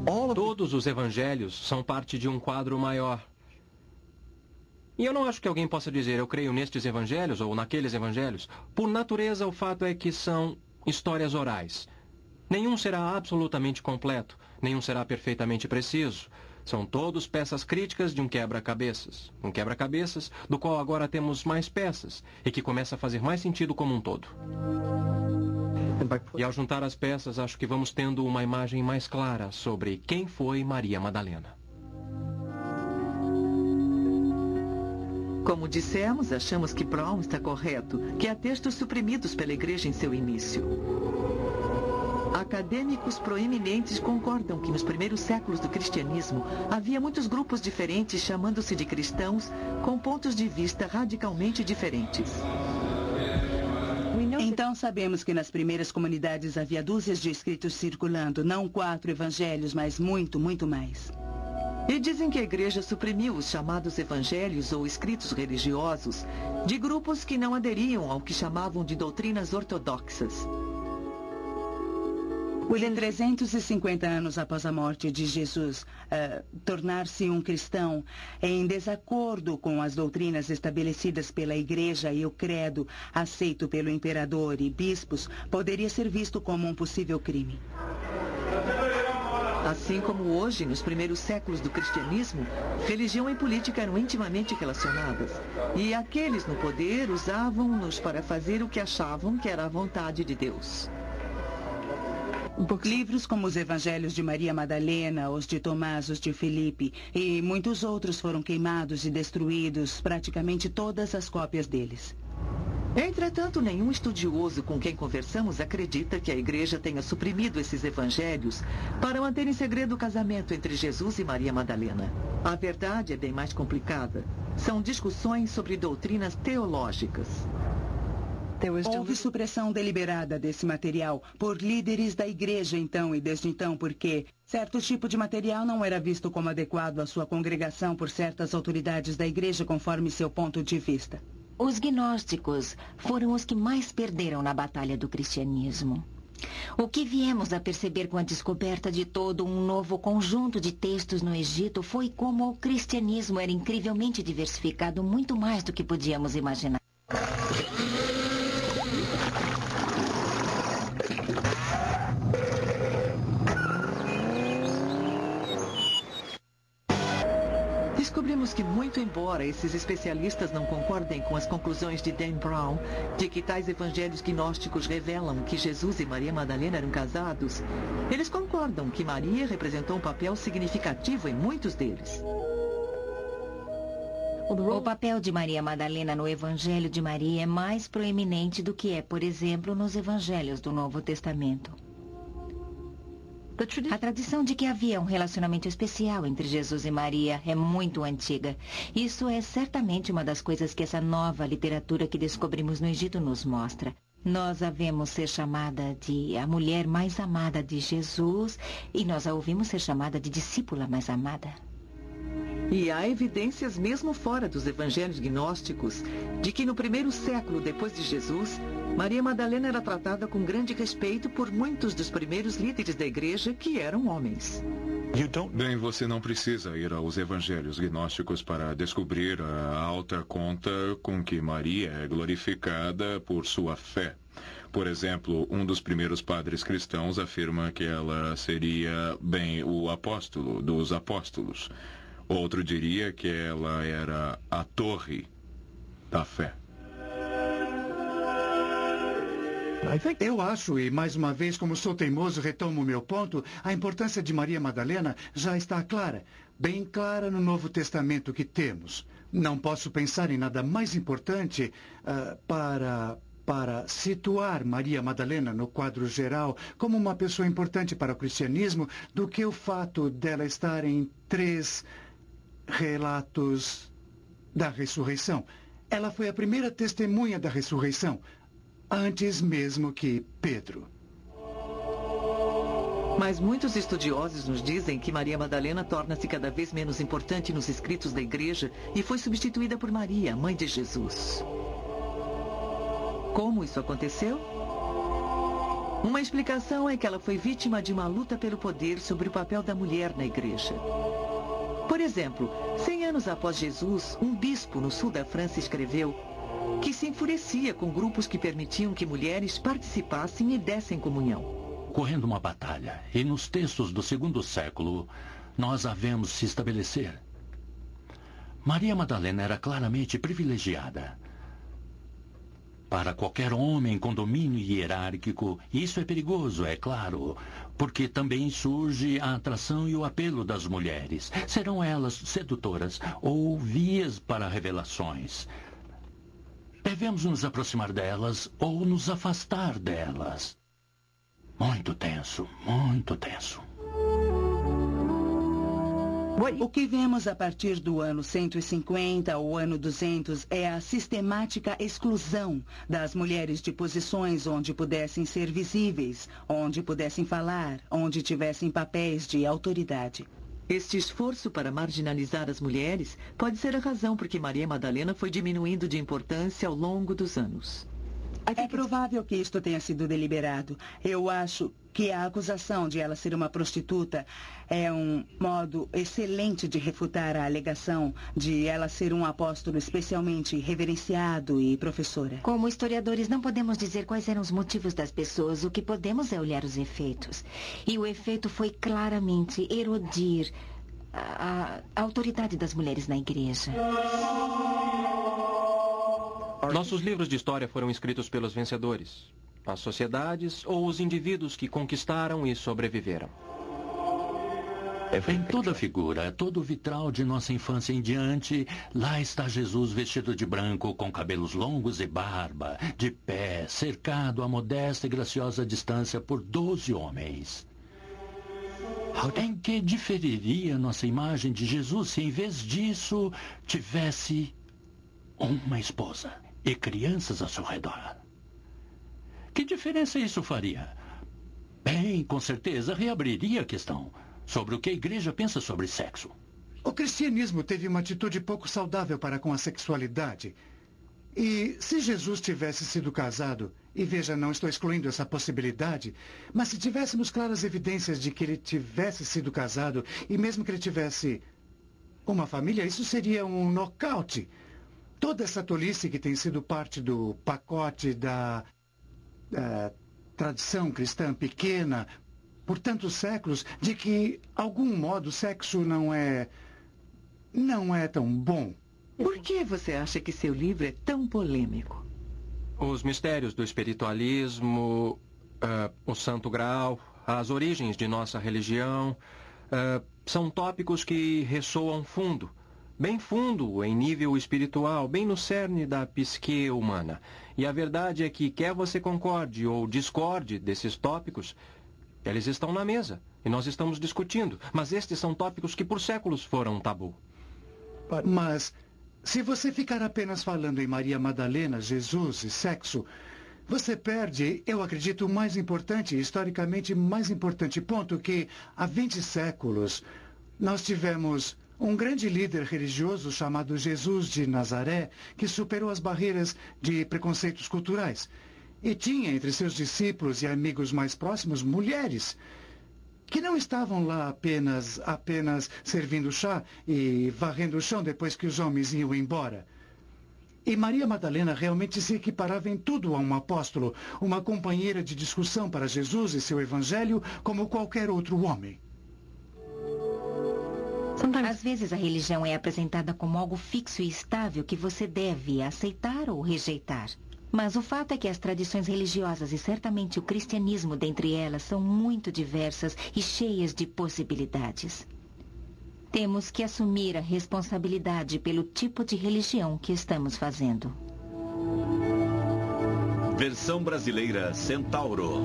Todos os evangelhos são parte de um quadro maior. E eu não acho que alguém possa dizer, eu creio nestes evangelhos ou naqueles evangelhos. Por natureza, o fato é que são histórias orais. Nenhum será absolutamente completo, nenhum será perfeitamente preciso. São todos peças críticas de um quebra-cabeças. Um quebra-cabeças do qual agora temos mais peças e que começa a fazer mais sentido como um todo. E ao juntar as peças, acho que vamos tendo uma imagem mais clara sobre quem foi Maria Madalena. Como dissemos, achamos que Brown está correto, que há textos suprimidos pela Igreja em seu início. Acadêmicos proeminentes concordam que nos primeiros séculos do cristianismo havia muitos grupos diferentes chamando-se de cristãos com pontos de vista radicalmente diferentes. Então sabemos que nas primeiras comunidades havia dúzias de escritos circulando, não 4 evangelhos, mas muito, muito mais. E dizem que a Igreja suprimiu os chamados evangelhos ou escritos religiosos de grupos que não aderiam ao que chamavam de doutrinas ortodoxas. Em 350 anos após a morte de Jesus, tornar-se um cristão em desacordo com as doutrinas estabelecidas pela Igreja e o credo aceito pelo imperador e bispos poderia ser visto como um possível crime. Assim como hoje, nos primeiros séculos do cristianismo, religião e política eram intimamente relacionadas. E aqueles no poder usavam-nos para fazer o que achavam que era a vontade de Deus. Livros como os Evangelhos de Maria Madalena, os de Tomás, os de Filipe e muitos outros foram queimados e destruídos, praticamente todas as cópias deles. Entretanto, nenhum estudioso com quem conversamos acredita que a Igreja tenha suprimido esses evangelhos para manter em segredo o casamento entre Jesus e Maria Madalena. A verdade é bem mais complicada. São discussões sobre doutrinas teológicas. Houve supressão deliberada desse material por líderes da Igreja então e desde então, porque certo tipo de material não era visto como adequado à sua congregação por certas autoridades da Igreja conforme seu ponto de vista. Os gnósticos foram os que mais perderam na batalha do cristianismo. O que viemos a perceber com a descoberta de todo um novo conjunto de textos no Egito foi como o cristianismo era incrivelmente diversificado, muito mais do que podíamos imaginar. Descobrimos que, muito embora esses especialistas não concordem com as conclusões de Dan Brown, de que tais evangelhos gnósticos revelam que Jesus e Maria Madalena eram casados, eles concordam que Maria representou um papel significativo em muitos deles. O papel de Maria Madalena no Evangelho de Maria é mais proeminente do que é, por exemplo, nos Evangelhos do Novo Testamento. A tradição de que havia um relacionamento especial entre Jesus e Maria é muito antiga. Isso é certamente uma das coisas que essa nova literatura que descobrimos no Egito nos mostra. Nós a vemos ser chamada de a mulher mais amada de Jesus e nós a ouvimos ser chamada de discípula mais amada. E há evidências mesmo fora dos evangelhos gnósticos de que no primeiro século depois de Jesus, Maria Madalena era tratada com grande respeito por muitos dos primeiros líderes da igreja que eram homens. Bem, você não precisa ir aos evangelhos gnósticos para descobrir a alta conta com que Maria é glorificada por sua fé. Por exemplo, um dos primeiros padres cristãos afirma que ela seria, bem, o apóstolo dos apóstolos. Outro diria que ela era a torre da fé. Eu acho, e mais uma vez, como sou teimoso, retomo o meu ponto, a importância de Maria Madalena já está clara, bem clara no Novo Testamento que temos. Não posso pensar em nada mais importante para situar Maria Madalena no quadro geral como uma pessoa importante para o cristianismo do que o fato dela estar em 3 relatos da ressurreição. Ela foi a primeira testemunha da ressurreição, antes mesmo que Pedro. Mas muitos estudiosos nos dizem que Maria Madalena torna-se cada vez menos importante nos escritos da igreja e foi substituída por Maria, mãe de Jesus. Como isso aconteceu? Uma explicação é que ela foi vítima de uma luta pelo poder sobre o papel da mulher na igreja. Por exemplo, 100 anos após Jesus, um bispo no sul da França escreveu que se enfurecia com grupos que permitiam que mulheres participassem e dessem comunhão. Correndo uma batalha, e nos textos do 2º século, nós a vemos se estabelecer. Maria Madalena era claramente privilegiada. Para qualquer homem com domínio hierárquico, isso é perigoso, é claro, porque também surge a atração e o apelo das mulheres. Serão elas sedutoras ou vias para revelações. Devemos nos aproximar delas ou nos afastar delas. Muito tenso, muito tenso. O que vemos a partir do ano 150 ou ano 200 é a sistemática exclusão das mulheres de posições onde pudessem ser visíveis, onde pudessem falar, onde tivessem papéis de autoridade. Este esforço para marginalizar as mulheres pode ser a razão por que Maria Madalena foi diminuindo de importância ao longo dos anos. É provável que isto tenha sido deliberado. Eu acho que a acusação de ela ser uma prostituta é um modo excelente de refutar a alegação de ela ser um apóstolo especialmente reverenciado e professora. Como historiadores, não podemos dizer quais eram os motivos das pessoas. O que podemos é olhar os efeitos. E o efeito foi claramente erodir a autoridade das mulheres na igreja. Nossos livros de história foram escritos pelos vencedores, as sociedades ou os indivíduos que conquistaram e sobreviveram. Em toda figura, todo vitral de nossa infância em diante, lá está Jesus vestido de branco, com cabelos longos e barba, de pé, cercado a modesta e graciosa distância por 12 homens. Em que diferiria nossa imagem de Jesus se, em vez disso, tivesse uma esposa e crianças ao seu redor? Que diferença isso faria? Bem, com certeza reabriria a questão sobre o que a igreja pensa sobre sexo. O cristianismo teve uma atitude pouco saudável para com a sexualidade. E se Jesus tivesse sido casado, e veja, não estou excluindo essa possibilidade, mas se tivéssemos claras evidências de que ele tivesse sido casado, e mesmo que ele tivesse uma família, isso seria um nocaute. Toda essa tolice que tem sido parte do pacote da tradição cristã pequena por tantos séculos, de que, de algum modo, o sexo não é tão bom. Por que você acha que seu livro é tão polêmico? Os mistérios do espiritualismo, o Santo Graal, as origens de nossa religião, são tópicos que ressoam fundo, bem fundo em nível espiritual, bem no cerne da psique humana. E a verdade é que, quer você concorde ou discorde desses tópicos, eles estão na mesa e nós estamos discutindo. Mas estes são tópicos que por séculos foram tabu. Mas, se você ficar apenas falando em Maria Madalena, Jesus e sexo, você perde, eu acredito, o mais importante, historicamente mais importante ponto, que há 20 séculos nós tivemos um grande líder religioso chamado Jesus de Nazaré, que superou as barreiras de preconceitos culturais. E tinha entre seus discípulos e amigos mais próximos mulheres que não estavam lá apenas servindo chá e varrendo o chão depois que os homens iam embora. E Maria Madalena realmente se equiparava em tudo a um apóstolo, uma companheira de discussão para Jesus e seu evangelho como qualquer outro homem. Às vezes a religião é apresentada como algo fixo e estável que você deve aceitar ou rejeitar. Mas o fato é que as tradições religiosas e certamente o cristianismo dentre elas são muito diversas e cheias de possibilidades. Temos que assumir a responsabilidade pelo tipo de religião que estamos fazendo. Versão brasileira Centauro.